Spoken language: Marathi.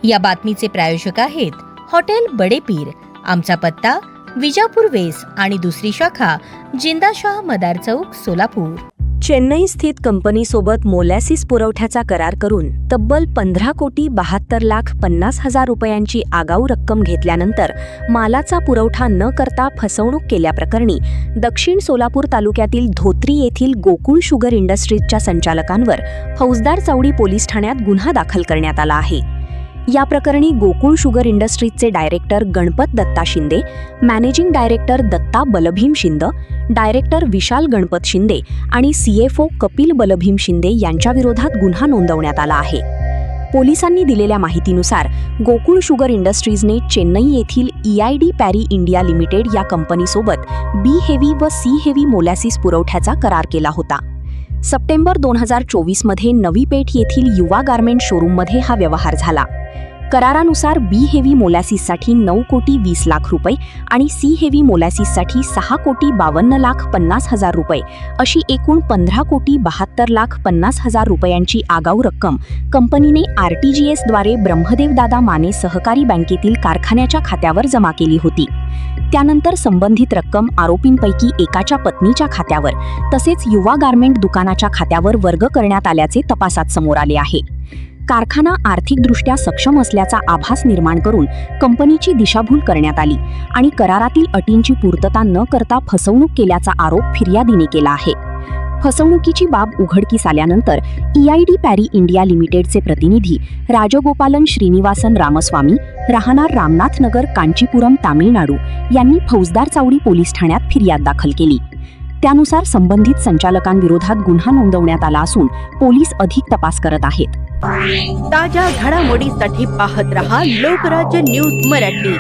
या बातमीचे प्रायोजक आहेत हॉटेल बडे पीर। आमचा पत्ता विजापूर वेस आणि दुसरी शाखा जिंदाशाह मदार चौक, सोलापूर। चेन्नई स्थित कंपनीसोबत मोलॅसिस पुरवठ्याचा करार करून तब्बल 15,72,50,00,000 रुपयांची आगाऊ रक्कम घेतल्यानंतर मालाचा पुरवठा न करता फसवणूक केल्याप्रकरणी दक्षिण सोलापूर तालुक्यातील धोत्री येथील गोकुळ शुगर इंडस्ट्रीजच्या संचालकांवर फौजदार चावडी पोलीस ठाण्यात गुन्हा दाखल करण्यात आला आहे। या प्रकरणी गोकुळ शुगर इंडस्ट्रीजचे director Ganpat Datta Shinde, managing director Datta Balbhim Shinde, director Vishal Ganpat Shinde आणि CFO कपिल बलभीम शिंदे यांच्या विरोधात गुन्हा नोंदवण्यात आला आहे। पोलिसांनी दिलेल्या माहितीनुसार गोकुळ शुगर इंडस्ट्रीजने चेन्नई येथील EID पॅरी इंडिया लिमिटेड या कंपनीसोबत B हेवी व C हेवी मोलॅसिस पुरवठ्याचा करार केला होता। सप्टेंबर 2024 मध्ये नवी पेठ येथील युवा गारमेंट शोरूममध्ये हा व्यवहार झाला। करारानुसार B हेवी मोलॅसिससाठी 9,20,00,000 रुपये आणि C हेवी मोलॅसिससाठी 6,52,50,000 रुपये अशी एकूण 15,72,50,000 रुपयांची आगाऊ रक्कम कंपनीने RTGS द्वारे ब्रह्मदेवदादा माने सहकारी बँकेतील कारखान्याच्या खात्यावर जमा केली होती। त्यानंतर संबंधित रक्कम आरोपींपैकी एकाच्या पत्नीच्या खात्यावर तसेच युवा गारमेंट दुकानाच्या खात्यावर वर्ग करण्यात आल्याचे तपासात समोर आले आहे। कारखाना आर्थिकदृष्ट्या सक्षम असल्याचा आभास निर्माण करून कंपनीची दिशाभूल करण्यात आली आणि करारातील अटींची पूर्तता न करता फसवणूक केल्याचा आरोप फिर्यादीने केला आहे। फसवणुकीची बाब उघडकीस आल्यानंतर EID पॅरी इंडिया लिमिटेडचे प्रतिनिधी राजगोपालन श्रीनिवासन रामस्वामी, राहणार रामनाथ नगर, कांचीपुरम, तामिळनाडू यांनी फौजदार चावडी पोलीस ठाण्यात फिर्याद दाखल केली। त्यानुसार संबंधित संचालकांविरोधात गुन्हा नोंदवण्यात आला असून पोलीस अधिक तपास करत आहेत। ताज्या घडामोडींसाठी पाहत रहा लोकराज्य न्यूज मराठी।